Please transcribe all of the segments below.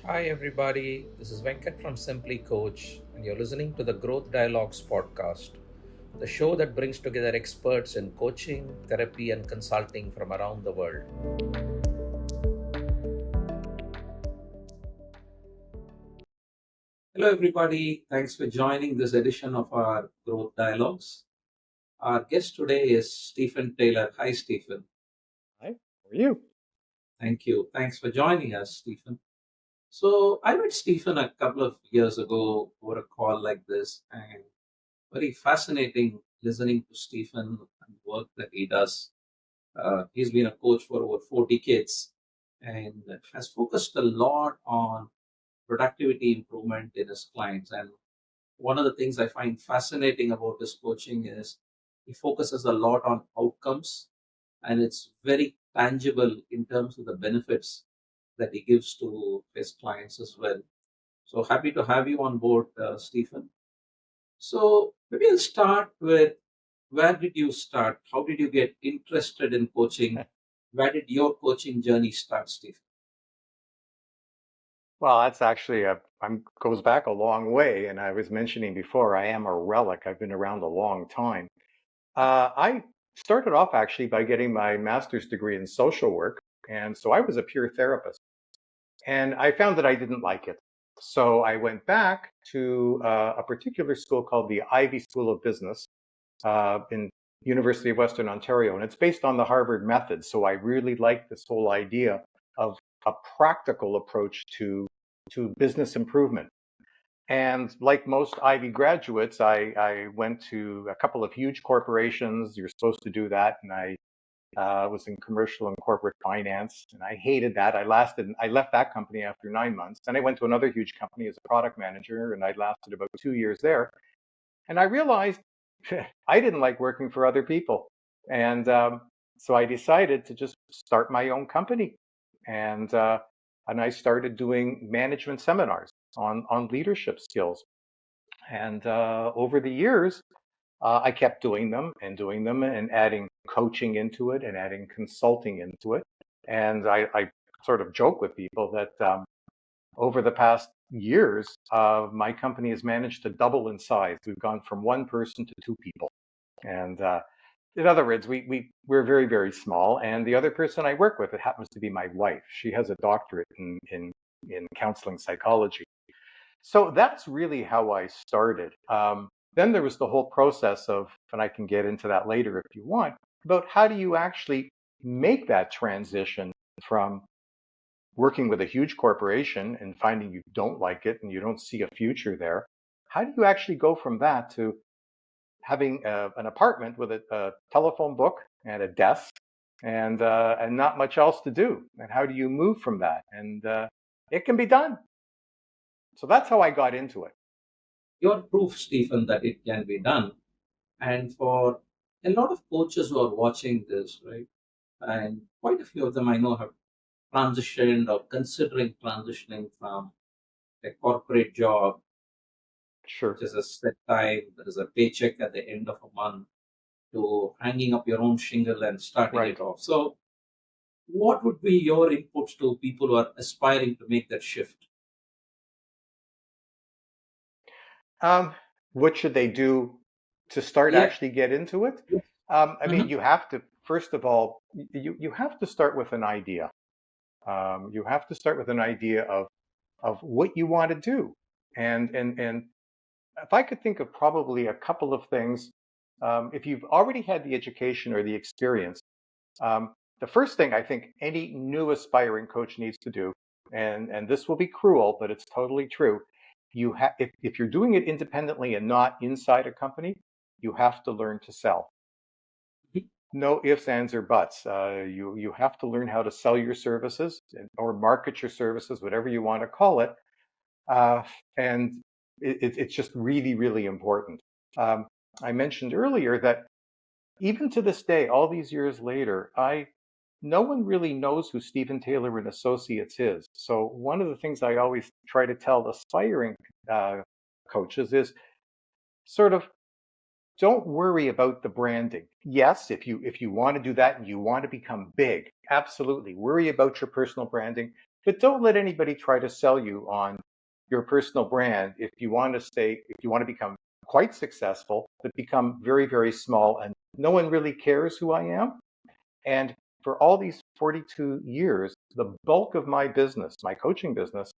Hi, everybody. This is Venkat from Simply Coach, and you're listening to the Growth Dialogues podcast, the show that brings together experts in coaching, therapy, and consulting from around the world. Hello, everybody. Thanks for joining this edition of our Growth Dialogues. Our guest today is Stephen Taylor. Hi, Stephen. Hi, how are you? Thank you. Thanks for joining us, Stephen. So, I met Stephen a couple of years ago over a call like this, and very fascinating listening to Stephen and the work that he does. He's been a coach for over 4 decades and has focused a lot on productivity improvement in his clients. And one of the things I find fascinating about his coaching is he focuses a lot on outcomes, and it's very tangible in terms of the benefits that he gives to his clients as well. So happy to have you on board, Stephen. So maybe I'll start with, where did you start? How did you get interested in coaching? Where did your coaching journey start, Steve? Well, that's actually goes back a long way, and I was mentioning before I am a relic. I've been around a long time. I started off actually by getting my master's degree in social work, and so I was a peer therapist, and I found that I didn't like it. So I went back to a particular school called the Ivy School of Business in University of Western Ontario, and it's based on the Harvard method. So I really like this whole idea of a practical approach to business improvement. And like most Ivy graduates, I went to a couple of huge corporations. You're supposed to do that, and I was in commercial and corporate finance, and I hated that. I left that company after 9 months. Then I went to another huge company as a product manager, and I lasted about 2 years there. And I realized I didn't like working for other people. And so I decided to just start my own company. And, uh, and I started doing management seminars on leadership skills. And over the years, I kept doing them and adding coaching into it and adding consulting into it. And I sort of joke with people that over the past years, my company has managed to double in size. We've gone from one person to two people. And in other words, we're very, very small. And the other person I work with, it happens to be my wife. She has a doctorate in counseling psychology. So that's really how I started. Then there was the whole process of, and I can get into that later if you want, about how do you actually make that transition from working with a huge corporation and finding you don't like it and you don't see a future there. How do you actually go from that to having an apartment with a telephone book and a desk and not much else to do? And how do you move from that? And it can be done. So that's how I got into it. Your proof, Stephen, that it can be done. And for a lot of coaches who are watching this, right, and quite a few of them I know have transitioned or considering transitioning from a corporate job, which Sure. is a set time, there is a paycheck at the end of a month, to hanging up your own shingle and starting Right. it off. So, what would be your inputs to people who are aspiring to make that shift? Um, what should they do to start Yeah. actually get into it? I mean, Mhm. you have to, first of all, you have to start with an idea. You have to start with an idea of what you want to do. And if I could think of probably a couple of things, if you've already had the education or the experience, um, the first thing I think any new aspiring coach needs to do, and this will be cruel, but it's totally true. If you're doing it independently and not inside a company, you have to learn to sell. No ifs, ands, or buts. You have to learn how to sell your services or market your services, whatever you want to call it. Uh, and it's just really, really important. Um, I mentioned earlier that even to this day, all these years later, no one really knows who Stephen Taylor and Associates is. So one of the things I always try to tell aspiring uh, coaches is sort of don't worry about the branding. Yes, if you want to do that and you want to become big, absolutely worry about your personal branding, but don't let anybody try to sell you on your personal brand if you want to become quite successful, but become very, very small and no one really cares who I am. And for all these 42 years, the bulk of my business, my coaching business,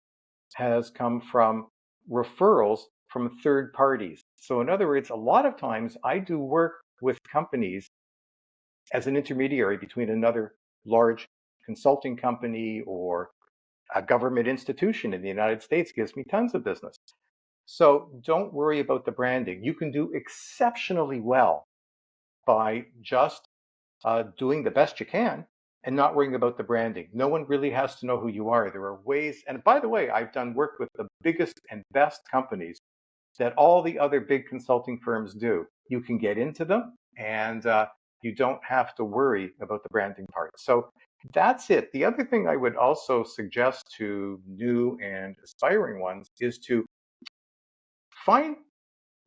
has come from referrals from third parties. So, in other words, a lot of times I do work with companies as an intermediary between another large consulting company or a government institution in the United States gives me tons of business. So, don't worry about the branding. You can do exceptionally well by just doing the best you can and not worrying about the branding. No one really has to know who you are. There are ways, and by the way, I've done work with the biggest and best companies that all the other big consulting firms do. You can get into them and you don't have to worry about the branding part. So that's it. The other thing I would also suggest to new and aspiring ones is to find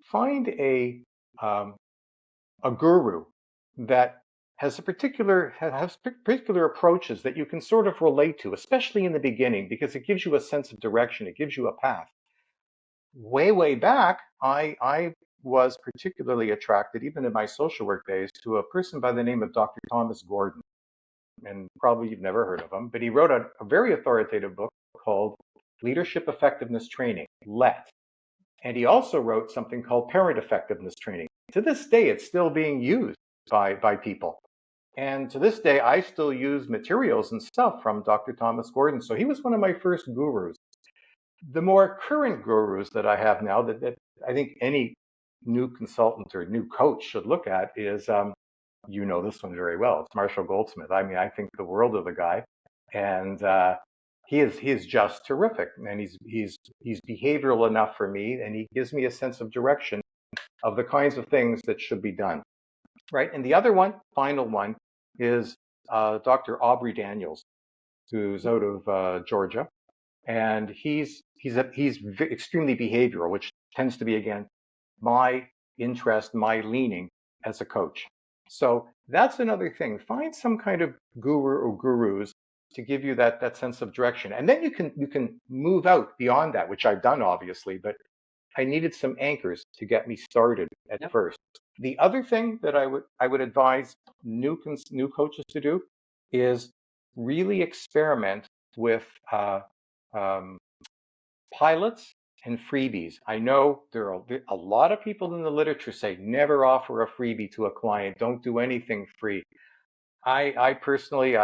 find um, a guru that has particular approaches that you can sort of relate to, especially in the beginning, because it gives you a sense of direction. It gives you a path. Way back, I was particularly attracted, even in my social work days, to a person by the name of Dr. Thomas Gordon. And probably you've never heard of him, but he wrote a very authoritative book called Leadership Effectiveness Training, LET. And he also wrote something called Parent Effectiveness Training. To this day, it's still being used by people. And to this day, I still use materials and stuff from Dr. Thomas Gordon. So he was one of my first gurus. The more current gurus that I have now that I think any new consultant or new coach should look at is, you know this one very well. It's Marshall Goldsmith. I mean, I think the world of the guy, and he is just terrific. And he's behavioral enough for me, and he gives me a sense of direction of the kinds of things that should be done. Right. And the other one, final one, is Dr. Aubrey Daniels, who's out of Georgia, and he's extremely behavioral, which tends to be again my interest, my leaning as a coach. So that's another thing. Find some kind of guru or gurus to give you that sense of direction, and then you can move out beyond that, which I've done obviously, but I needed some anchors to get me started at Yep. first. The other thing that I would advise new coaches to do is really experiment with um, pilots and freebies. I know there are a lot of people in the literature say never offer a freebie to a client. Don't do anything free. I personally,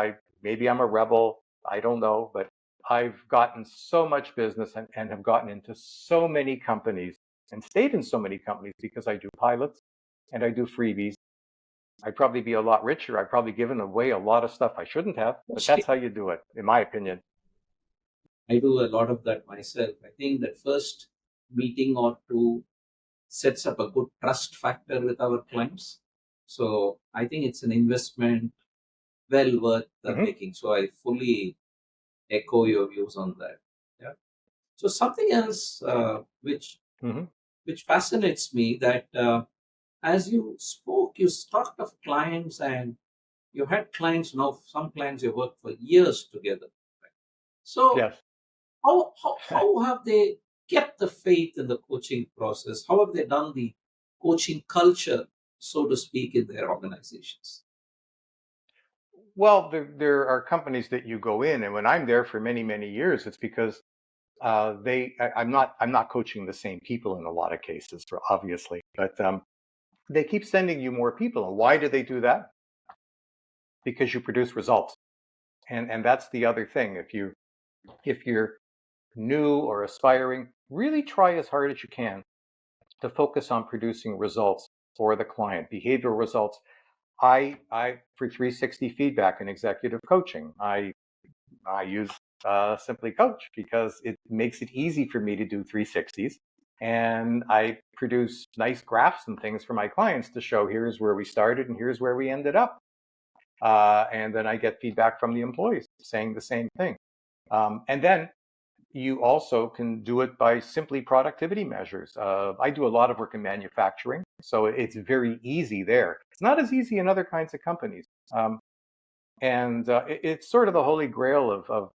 maybe I'm a rebel. I don't know, but I've gotten so much business and have gotten into so many companies and stayed in so many companies because I do pilots and I do freebies. I'd probably be a lot richer. I've probably given away a lot of stuff I shouldn't have, but that's how you do it, in my opinion. I do a lot of that myself. I think that first meeting or two sets up a good trust factor with our clients. So I think it's an investment well worth the Hmm. making. So I fully echo your views on that. Yeah. So something else Hmm. which fascinates me that as you spoke, you talked of clients and you had clients. Now some clients you worked for years together. So Yes. how have they kept the faith in the coaching process? How have they done the coaching culture, so to speak, in their organizations? Well, there are companies that you go in, and when I'm there for many years, it's because I'm not coaching the same people in a lot of cases, obviously, but they keep sending you more people. And why do they do that? Because you produce results, and that's the other thing. If you're new or aspiring, really try as hard as you can to focus on producing results for the client, behavioral results. I for 360 feedback and executive coaching, I use Simply Coach because it makes it easy for me to do 360s. And I produce nice graphs and things for my clients to show here's where we started and here's where we ended up. And then I get feedback from the employees saying the same thing. And then you also can do it by simply productivity measures. I do a lot of work in manufacturing, so it's very easy there. It's not as easy in other kinds of companies. And it's sort of the holy grail of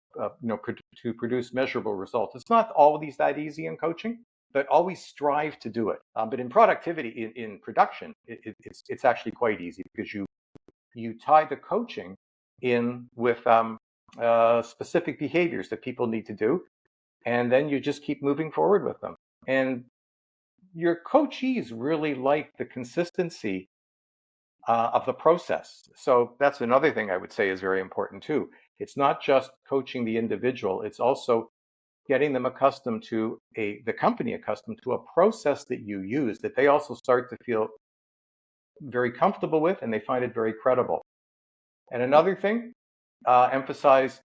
to produce measurable results. It's not always that easy in coaching, but always strive to do it. But in productivity, in production, it's actually quite easy because you tie the coaching in with specific behaviors that people need to do, and then you just keep moving forward with them. And your coachees really like the consistency of the process. So that's another thing I would say is very important too. It's not just coaching the individual, it's also getting them accustomed to the company accustomed to a process that you use that they also start to feel very comfortable with and they find it very credible. And another thing, emphasize,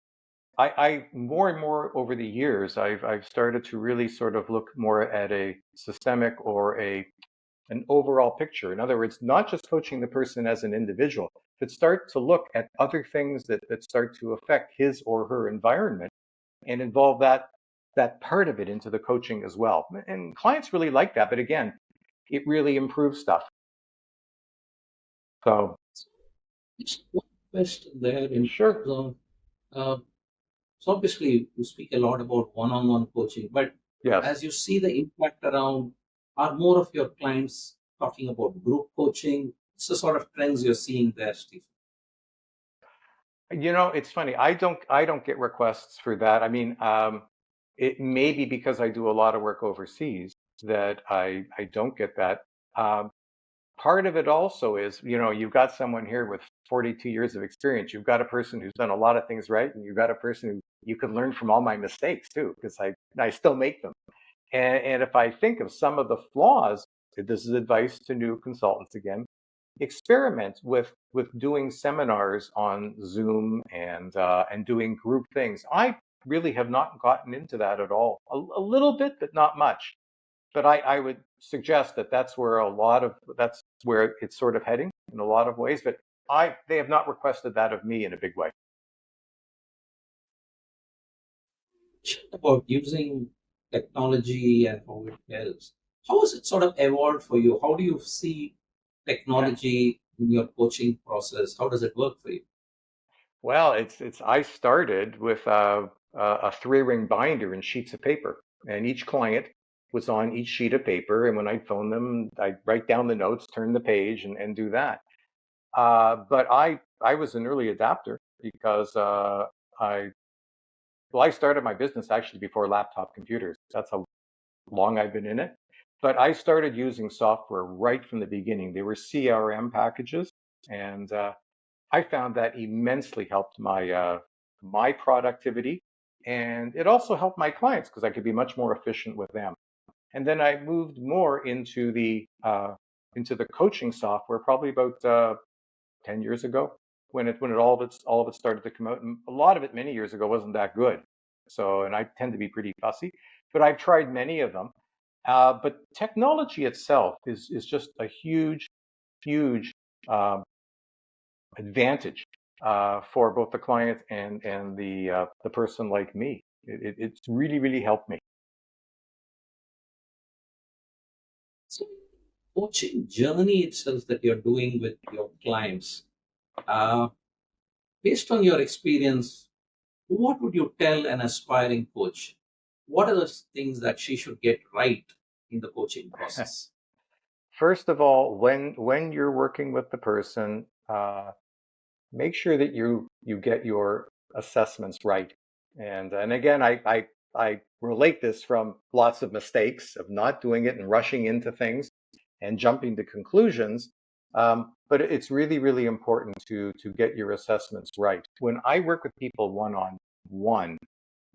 I more and more over the years, I've started to really sort of look more at a systemic or an overall picture. In other words, not just coaching the person as an individual, but start to look at other things that start to affect his or her environment and involve that part of it into the coaching as well. And clients really like that, but again, it really improves stuff. So Just one question there in sure, terms of, so obviously you speak a lot about one-on-one coaching, but yes. as you see the impact around, are more of your clients talking about group coaching? It's the sort of trends you're seeing there, Steve. It's funny. I don't get requests for that. I mean, it may be because I do a lot of work overseas that I don't get that. Um, Part of it also is, you've got someone here with 42 years of experience. You've got a person who's done a lot of things right, and you've got a person who you can learn from all my mistakes too, because I still make them. And if I think of some of the flaws, this is advice to new consultants again, experiment with doing seminars on Zoom and doing group things. I really have not gotten into that at all. A little bit, but not much. But I would suggest that that's where it's sort of heading in a lot of ways. But they have not requested that of me in a big way. About using technology and how it helps. How has it sort of evolved for you? How do you see technology in your coaching process? How does it work for you? Well, it's I started with a three-ring binder and sheets of paper, and each client was on each sheet of paper. And when I'd phone them, I'd write down the notes, turn the page, and do that. But I was an early adapter because I well, I started my business actually before laptop computers. That's how long I've been in it. But I started using software right from the beginning. They were CRM packages, and I found that immensely helped my productivity, and it also helped my clients because I could be much more efficient with them. And then I moved more into the coaching software probably about 10 years ago when it all of it started to come out. And a lot of it many years ago wasn't that good. So, and I tend to be pretty fussy, but I've tried many of them. But technology itself is just a huge um, advantage for both the client and the person like me. It's really helped me. So, coaching journey itself that you're doing with your clients, uh, based on your experience, what would you tell an aspiring coach? What are the things that she should get right in the coaching process? First of all, when you're working with the person, make sure that you get your assessments right. And again, I relate this from lots of mistakes of not doing it and rushing into things and jumping to conclusions. But it's really important to get your assessments right. When I work with people one on one,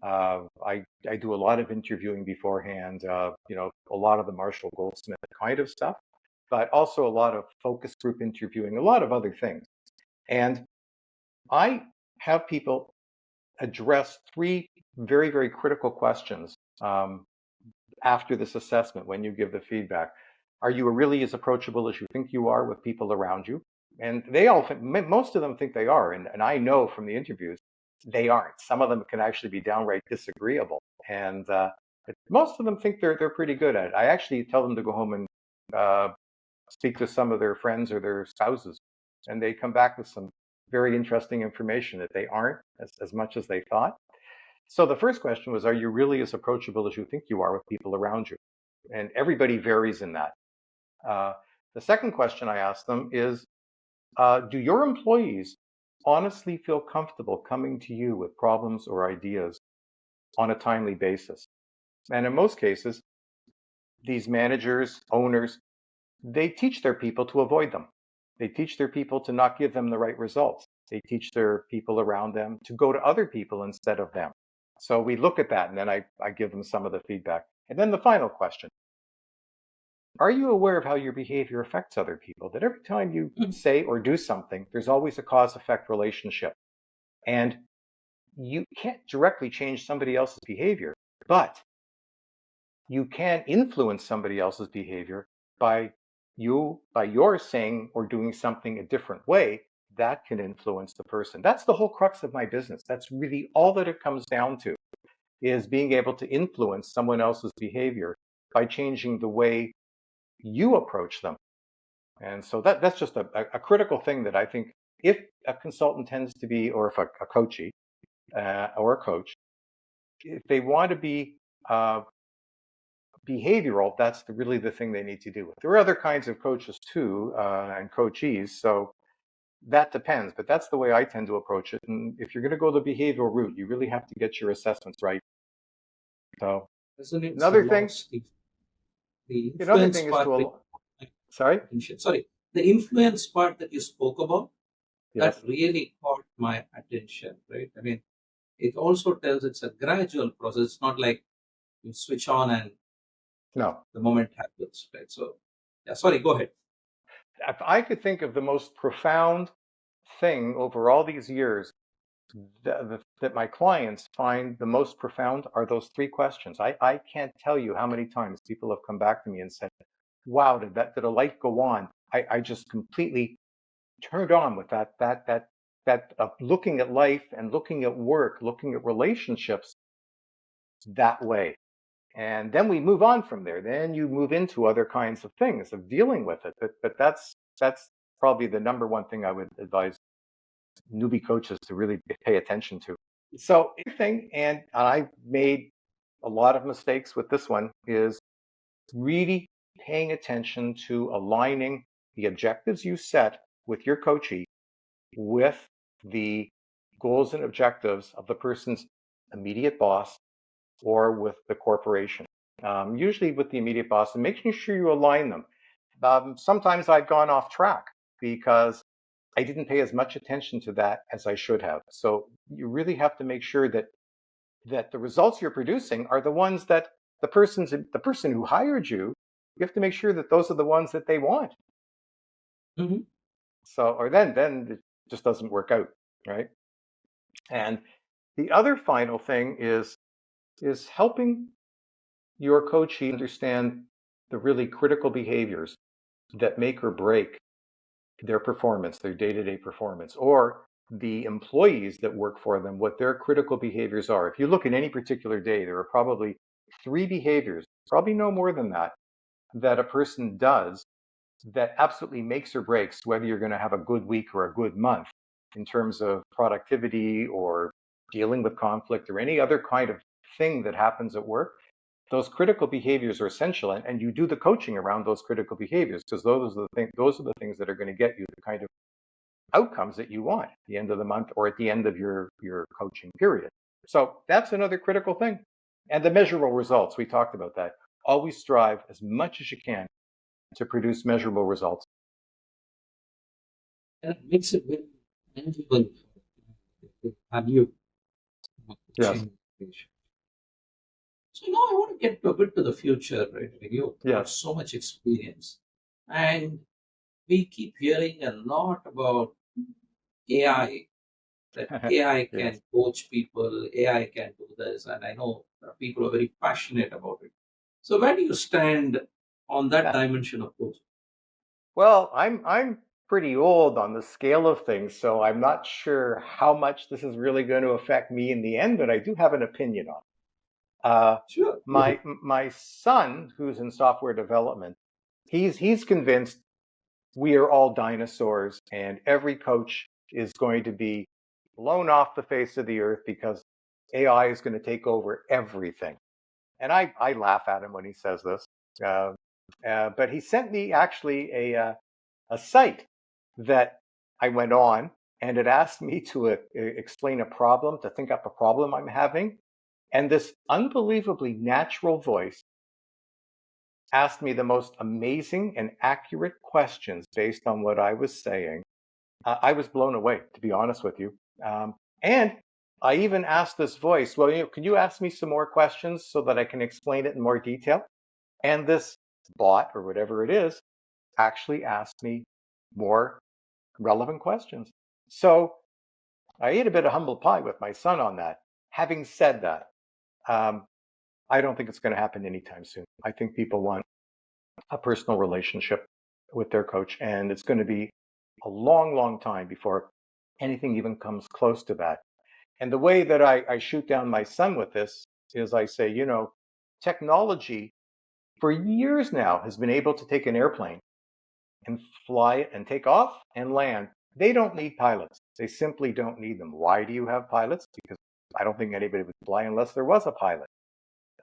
I do a lot of interviewing beforehand. A lot of the Marshall Goldsmith kind of stuff, but also a lot of focus group interviewing, a lot of other things. And I have people address three very critical questions after this assessment when you give the feedback. Are you really as approachable as you think you are with people around you? And they all think, most of them think they are. And I know from the interviews, they aren't. Some of them can actually be downright disagreeable. And most of them think they're pretty good at it. I actually tell them to go home and speak to some of their friends or their spouses, and they come back with some very interesting information that they aren't as much as they thought. So the first question was, are you really as approachable as you think you are with people around you? And everybody varies in that. Uh, the second question I asked them is, do your employees honestly feel comfortable coming to you with problems or ideas on a timely basis? And in most cases, these managers, owners, they teach their people to avoid them. They teach their people to not give them the right results. They teach their people around them to go to other people instead of them. So we look at that, and then I give them some of the feedback. And then the final question, are you aware of how your behavior affects other people? That every time you Mhm. say or do something, there's always a cause-effect relationship. And you can't directly change somebody else's behavior, but you can influence somebody else's behavior by your saying or doing something a different way. That can influence the person. That's the whole crux of my business. That's really all that it comes down to, is being able to influence someone else's behavior by changing the way you approach them. And so that's just a critical thing that I think, if a consultant tends to be, or if a coachee or a coach, if they want to be uh, behavioral, that's really the thing they need to do. There are other kinds of coaches too, and coachees, so that depends, but that's the way I tend to approach it. And if you're going to go the behavioral route, you really have to get your assessments right. So Resonates a another lot, thing, Steve. The another influence thing is part to that sorry, attention. Sorry, the influence part that you spoke about, that yes, really caught my attention, right? I mean, it also tells it's a gradual process. It's not like you switch on and no. the moment happens, right? So, yeah, sorry, go ahead. If I could think of the most profound thing over all these years that my clients find the most profound are those three questions. I can't tell you how many times people have come back to me and said, wow, did a light go on? I just completely turned on with that looking at life and looking at work, looking at relationships that way. And then we move on from there. Then you move into other kinds of things of dealing with it. But that's probably the number one thing I would advise newbie coaches to really pay attention to. So thing, and I made a lot of mistakes with this one, is really paying attention to aligning the objectives you set with your coachee with the goals and objectives of the person's immediate boss or with the corporation. Usually with the immediate boss, and making sure you align them. Sometimes I've gone off track because I didn't pay as much attention to that as I should have. So you really have to make sure that the results you're producing are the ones that the person who hired you. You have to make sure that those are the ones that they want. Hmm. So, or then it just doesn't work out, right? And the other final thing is helping your coachee understand the really critical behaviors that make or break their performance, their day-to-day performance, or the employees that work for them, what their critical behaviors are. If you look at any particular day, there are probably three behaviors, probably no more than that, that a person does that absolutely makes or breaks whether you're going to have a good week or a good month in terms of productivity or dealing with conflict or any other kind of thing that happens at work. Those critical behaviors are essential, and you do the coaching around those critical behaviors, because those are the things that are going to get you the kind of outcomes that you want at the end of the month or at the end of your coaching period. So that's another critical thing. And the measurable results, we talked about that. Always strive as much as you can to produce measurable results. And it makes it very tangible value Yes. coaching. So now I want to get a bit to the future, right? You've got Yes. so much experience, and we keep hearing a lot about AI. That AI Yes. can coach people, AI can do this, and I know people are very passionate about it. So where do you stand on that dimension of coaching? Well, I'm pretty old on the scale of things, so I'm not sure how much this is really going to affect me in the end, but I do have an opinion on it. Uh, Sure. my son, who's in software development, he's convinced we are all dinosaurs, and every coach is going to be blown off the face of the earth because AI is going to take over everything. And I laugh at him when he says this. Uh, but he sent me actually a site that I went on, and it asked me to explain a problem, to think up a problem I'm having. And this unbelievably natural voice asked me the most amazing and accurate questions based on what I was saying. I was blown away, to be honest with you. And I even asked this voice, well, can you ask me some more questions so that I can explain it in more detail? And this bot, or whatever it is, actually asked me more relevant questions. So I ate a bit of humble pie with my son on that. Having said that, um, I don't think it's going to happen anytime soon. I think people want a personal relationship with their coach, and it's going to be a long, long time before anything even comes close to that. And the way that I shoot down my son with this is I say, technology for years now has been able to take an airplane and fly it and take off and land. They don't need pilots. They simply don't need them. Why do you have pilots? Because I don't think anybody would fly unless there was a pilot.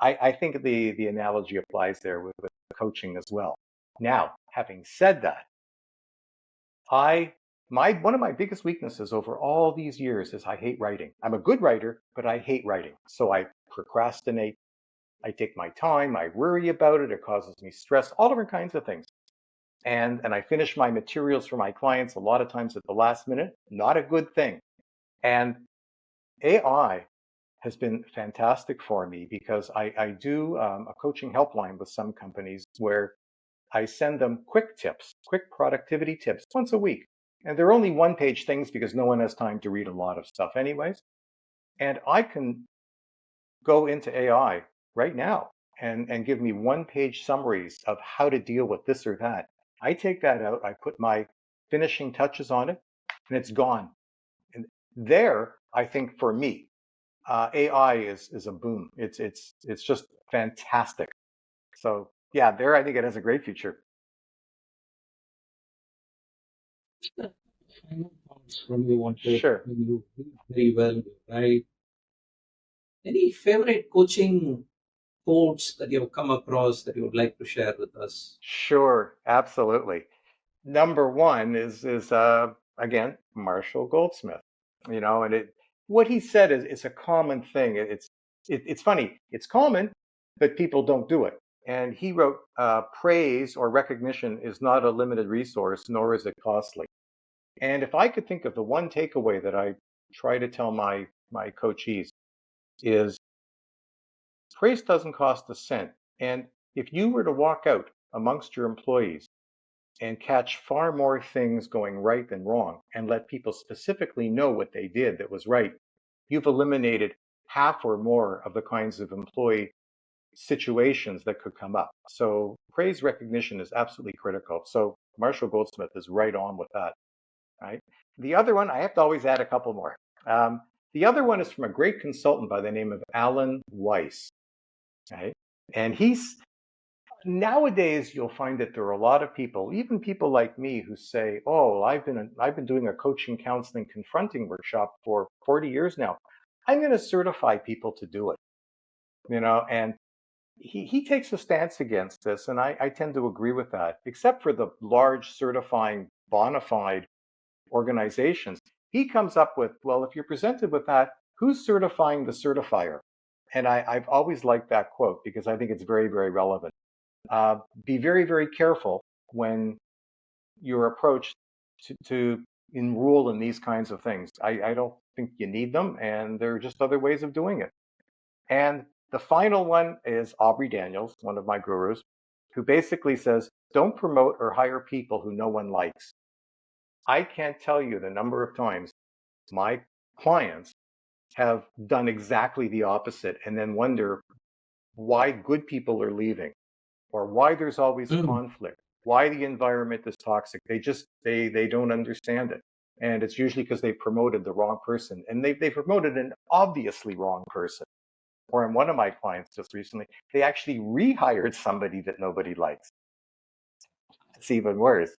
I think the analogy applies there with coaching as well. Now, having said that, I my one of my biggest weaknesses over all these years is I hate writing. I'm a good writer, but I hate writing. So I procrastinate. I take my time. I worry about it. It causes me stress, all different kinds of things. And I finish my materials for my clients a lot of times at the last minute. Not a good thing. And AI has been fantastic for me because I do a coaching helpline with some companies where I send them quick tips, quick productivity tips once a week. And they're only one page things because no one has time to read a lot of stuff, anyways. And I can go into AI right now and give me one page summaries of how to deal with this or that. I take that out, I put my finishing touches on it, and it's gone. And there, I think for me, AI is a boom. It's just fantastic. So yeah, there I think it has a great future. I know thoughts from you wanted Sure. when you read very well, right? Any favorite coaching quotes that you have come across that you would like to share with us? Sure, absolutely. Number one is again Marshall Goldsmith. And what he said is a common thing. It's funny. It's common, but people don't do it. And he wrote, "Praise or recognition is not a limited resource, nor is it costly." And if I could think of the one takeaway that I try to tell my coachees is praise doesn't cost a cent. And if you were to walk out amongst your employees and catch far more things going right than wrong and let people specifically know what they did that was right, you've eliminated half or more of the kinds of employee situations that could come up. So praise recognition is absolutely critical. So Marshall Goldsmith is right on with that, right? The other one, I have to always add a couple more. The other one is from a great consultant by the name of Alan Weiss, right? And he's nowadays you'll find that there are a lot of people, even people like me, who say, "Oh, I've been doing a coaching, counseling, confronting workshop for 40 years now. I'm going to certify people to do it." And he takes a stance against this, and I tend to agree with that, except for the large certifying bona fide organizations. He comes up with, well, if you're presented with that, who's certifying the certifier? And I've always liked that quote because I think it's very, very relevant. Be very, very careful when you're approached to enroll in these kinds of things. I don't think you need them, and there are just other ways of doing it. And the final one is Aubrey Daniels, one of my gurus, who basically says, don't promote or hire people who no one likes. I can't tell you the number of times my clients have done exactly the opposite and then wonder why good people are leaving or why there's always Mm. conflict, why the environment is toxic. They don't understand it. And it's usually because they promoted the wrong person, and they promoted an obviously wrong person. or in one of my clients just recently, they actually rehired somebody that nobody likes. It's even worse.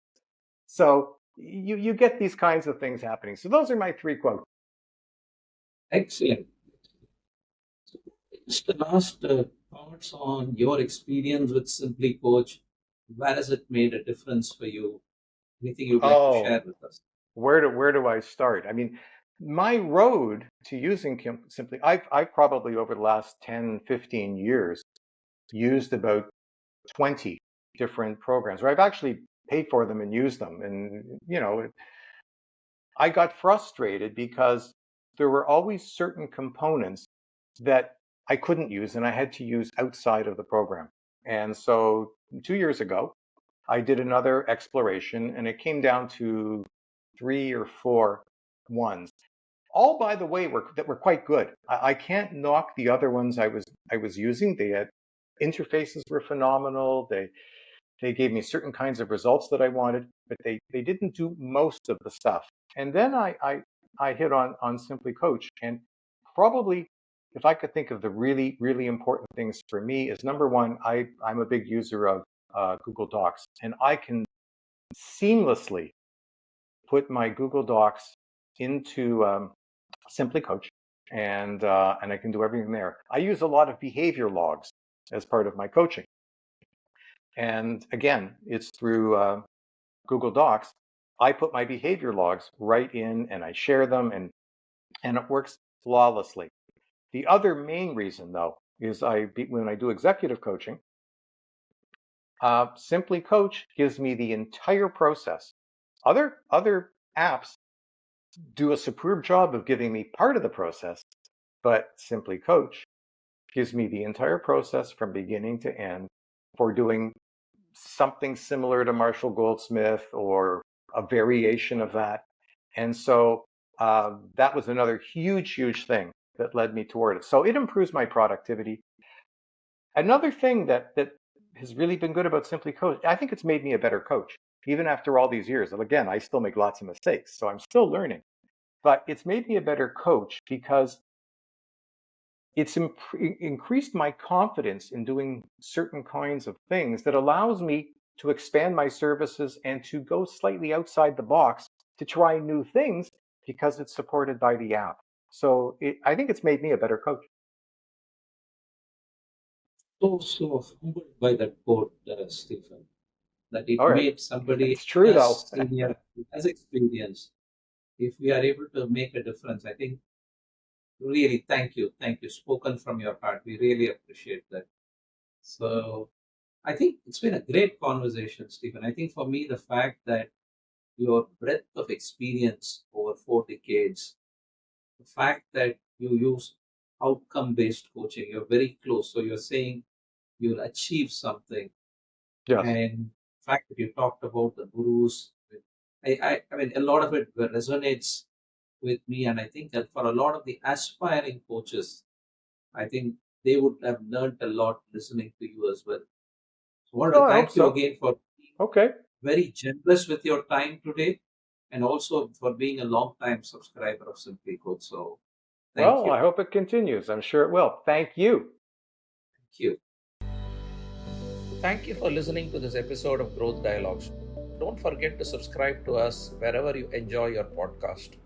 So you get these kinds of things happening. So those are my 3 quotes. Excellent. Just the last thoughts on your experience with Simply Coach. Where has it made a difference for you? Anything you'd like to Oh, share with us? where do I start? I mean, my road to using Simply, I've probably over the last 10, 15 years used about 20 different programs, or I've actually paid for them and used them. And, I got frustrated because there were always certain components that I couldn't use and I had to use outside of the program. And so 2 years ago, I did another exploration and it came down to 3 or 4 ones. All, by the way, were quite good. I can't knock the other ones I was using. They had interfaces were phenomenal. They gave me certain kinds of results that I wanted, but they didn't do most of the stuff. And then I hit on Simply Coach. And probably if I could think of the really, really important things for me is number one, I'm a big user of Google Docs, and I can seamlessly put my Google Docs into Simply Coach, and I can do everything there. I use a lot of behavior logs as part of my coaching. And again, it's through Google Docs. I put my behavior logs right in and I share them, and it works flawlessly. The other main reason, though, is when I do executive coaching, Simply Coach gives me the entire process. Other apps do a superb job of giving me part of the process, but Simply Coach gives me the entire process from beginning to end for doing something similar to Marshall Goldsmith or a variation of that. And so that was another huge, huge thing that led me toward it. So it improves my productivity. Another thing that has really been good about Simply Coach, I think it's made me a better coach, even after all these years. And again, I still make lots of mistakes, so I'm still learning. But it's made me a better coach because it's increased my confidence in doing certain kinds of things that allows me to expand my services and to go slightly outside the box to try new things because it's supported by the app. So I think it's made me a better coach. So humbled by that quote, Stephen, that it All right. made somebody It's true, though. as senior, as experienced. If we are able to make a difference, I think really thank you, spoken from your heart. We really appreciate that. So I think it's been a great conversation, Stephen. I think for me, the fact that your breadth of experience over 4 decades, the fact that you use outcome based coaching, you're very close. So you're saying you'll achieve something. Yes. And the fact that you talked about the gurus, I mean, a lot of it resonates with me. And I think that for a lot of the aspiring coaches, I think they would have learned a lot listening to you as well. So I want to Well, I hope thank you so. again for being Okay. very generous with your time today and also for being a long time subscriber of Simply Coach. So thank Well, I you. hope it continues. I'm sure it will. Thank you. Thank you. Thank you for listening to this episode of Growth Dialogues. Don't forget to subscribe to us wherever you enjoy your podcast.